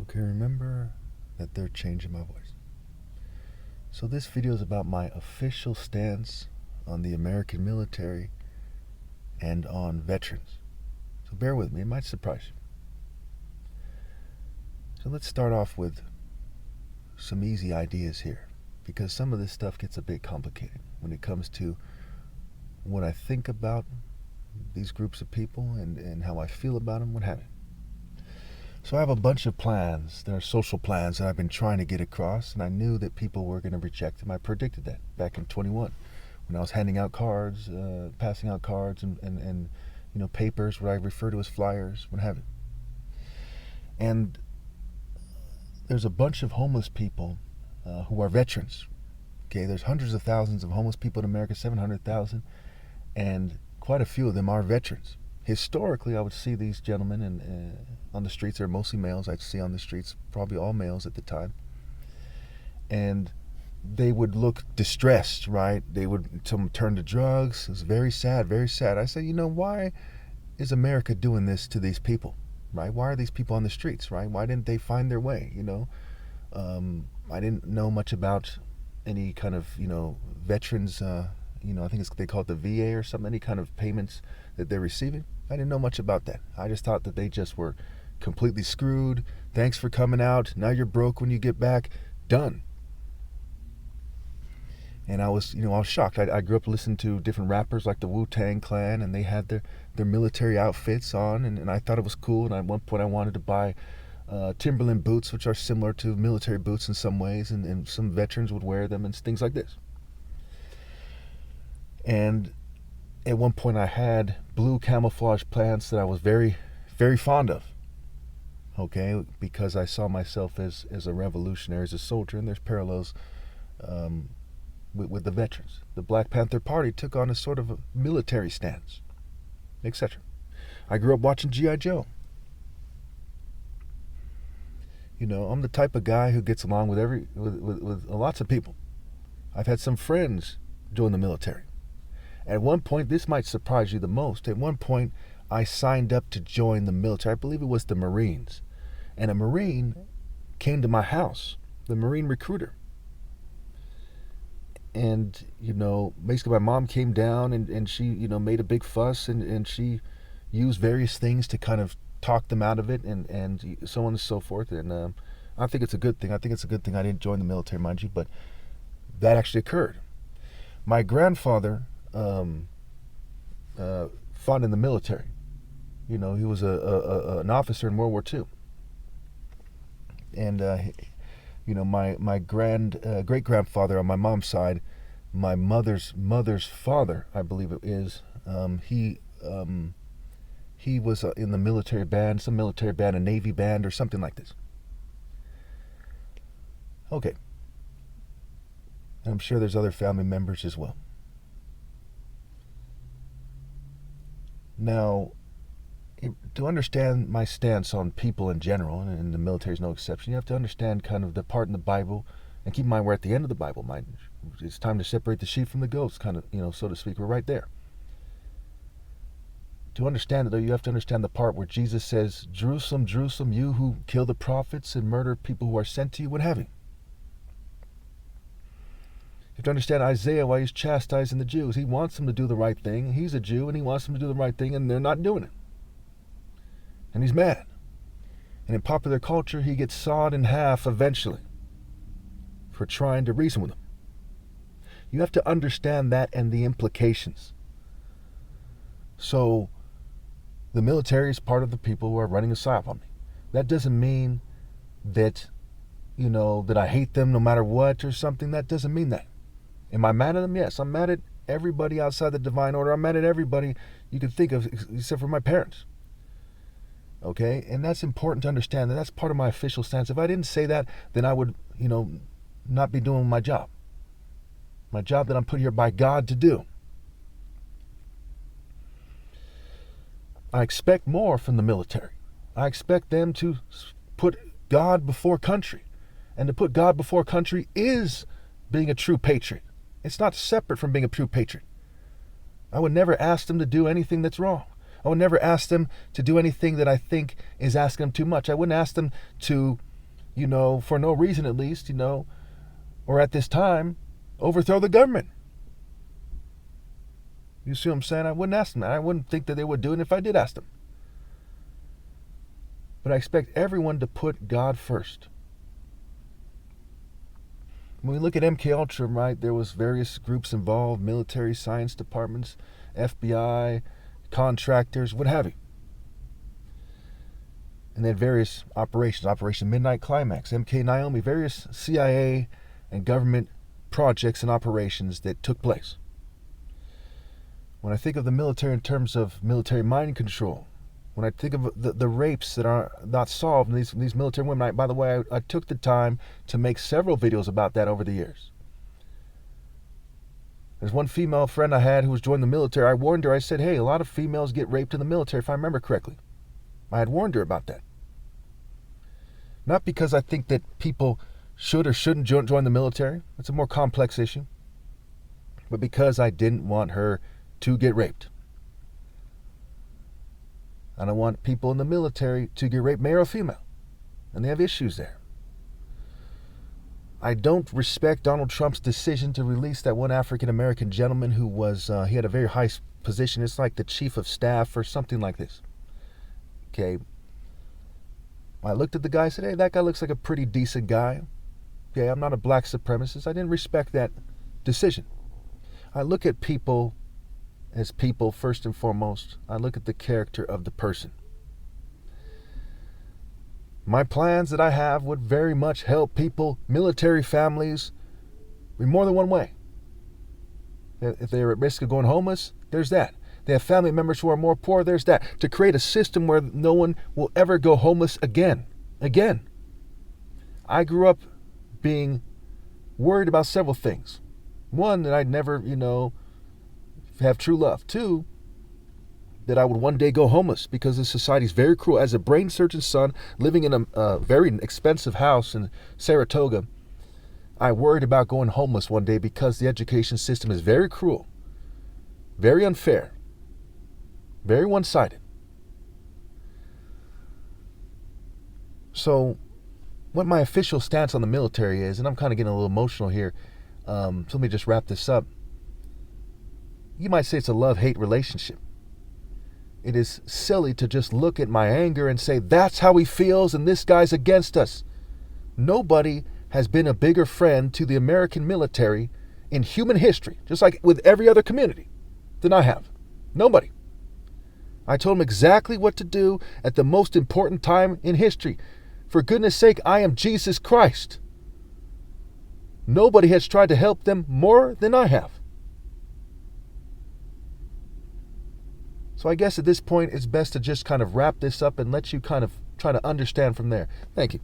Okay, remember that they're changing my voice. So this video is about my official stance on the American military and on veterans. So bear with me, it might surprise you. So let's start off with some easy ideas here, because some of this stuff gets a bit complicated when it comes to what I think about these groups of people and how I feel about them, what have you. So I have a bunch of plans. There are social plans that I've been trying to get across, and I knew that people were going to reject them. I predicted that back in 21 when I was handing out cards, passing out cards and papers, what I refer to as flyers, what have you. And there's a bunch of homeless people who are veterans. Okay, there's hundreds of thousands of homeless people in America, 700,000, and quite a few of them are veterans. Historically, I would see these gentlemen on the streets. They're mostly males. I'd see on the streets, probably all males at the time. And they would look distressed, right? They would turn to drugs. It was very sad, very sad. I said, why is America doing this to these people, right? Why are these people on the streets, right? Why didn't they find their way, I didn't know much about any kind of, veterans, I think they call it the VA or something, any kind of payments that they're receiving. I didn't know much about that. I just thought that they just were completely screwed. Thanks for coming out. Now you're broke when you get back. Done. And I was shocked. I grew up listening to different rappers like the Wu-Tang Clan, and they had their military outfits on, and I thought it was cool. And at one point I wanted to buy Timberland boots, which are similar to military boots in some ways, and some veterans would wear them and things like this. And at one point I had blue camouflage pants that I was very, very fond of, okay, because I saw myself as a revolutionary, as a soldier, and there's parallels with the veterans. The Black Panther Party took on a sort of a military stance, etc. I grew up watching G.I. Joe. I'm the type of guy who gets along with lots of people. I've had some friends join the military. At one point, this might surprise you the most, at one point I signed up to join the military. I believe it was the Marines. And a Marine came to my house, the Marine recruiter. And, basically my mom came down and she, made a big fuss and she used various things to kind of talk them out of it and so on and so forth. And I think it's a good thing. I think it's a good thing I didn't join the military, mind you, but that actually occurred. My grandfather fought in the military. He was an officer in World War II. And, my great grandfather on my mom's side, my mother's father, I believe it is, he was in the military band, some military band, a Navy band or something like this. Okay. And I'm sure there's other family members as well. Now, to understand my stance on people in general, and the military is no exception, you have to understand kind of the part in the Bible, and keep in mind we're at the end of the Bible. It's time to separate the sheep from the goats, kind of, so to speak. We're right there. To understand it, though, you have to understand the part where Jesus says, Jerusalem, Jerusalem, you who kill the prophets and murder people who are sent to you, what have you. You have to understand Isaiah, why he's chastising the Jews. He wants them to do the right thing. He's a Jew, and he wants them to do the right thing, and they're not doing it. And he's mad. And in popular culture, he gets sawed in half eventually for trying to reason with them. You have to understand that and the implications. So, the military is part of the people who are running a psyop on me. That doesn't mean that, that I hate them no matter what or something. That doesn't mean that. Am I mad at them? Yes, I'm mad at everybody outside the divine order. I'm mad at everybody you can think of except for my parents. Okay? And that's important to understand. That's part of my official stance. If I didn't say that, then I would, not be doing my job. My job that I'm put here by God to do. I expect more from the military. I expect them to put God before country. And to put God before country is being a true patriot. It's not separate from being a true patriot. I would never ask them to do anything that's wrong. I would never ask them to do anything that I think is asking them too much. I wouldn't ask them to for no reason at least, or at this time, overthrow the government. You see what I'm saying? I wouldn't ask them that. I wouldn't think that they would do it if I did ask them. But I expect everyone to put God first. When we look at MK Ultra, right, there was various groups involved, military, science departments, FBI, contractors, what have you. And then various operations, Operation Midnight Climax, MK Naomi, various CIA and government projects and operations that took place. When I think of the military in terms of military mind control, when I think of the rapes that are not solved in these military women, by the way, I took the time to make several videos about that over the years. There's one female friend I had who was joining the military. I warned her. I said, hey, a lot of females get raped in the military, if I remember correctly. I had warned her about that. Not because I think that people should or shouldn't join the military. It's a more complex issue. But because I didn't want her to get raped. I don't want people in the military to get raped, male or female. And they have issues there. I don't respect Donald Trump's decision to release that one African-American gentleman who was, he had a very high position. It's like the chief of staff or something like this. Okay. I looked at the guy and said, hey, that guy looks like a pretty decent guy. Okay, I'm not a black supremacist. I didn't respect that decision. I look at people as people first and foremost. I look at the character of the person. My plans that I have would very much help people, military families, in more than one way. If they're at risk of going homeless, there's that. They have family members who are more poor, there's that. To create a system where no one will ever go homeless again. I grew up being worried about several things. One, that I'd never, have true love. Two, that I would one day go homeless because this society is very cruel. As a brain surgeon's son living in a very expensive house in Saratoga, I worried about going homeless one day because the education system is very cruel, very unfair, very one-sided. So what my official stance on the military is, and I'm kind of getting a little emotional here, so let me just wrap this up. You might say it's a love-hate relationship. It is silly to just look at my anger and say, that's how he feels and this guy's against us. Nobody has been a bigger friend to the American military in human history, just like with every other community, than I have. Nobody. I told him exactly what to do at the most important time in history. For goodness sake, I am Jesus Christ. Nobody has tried to help them more than I have. So I guess at this point, it's best to just kind of wrap this up and let you kind of try to understand from there. Thank you.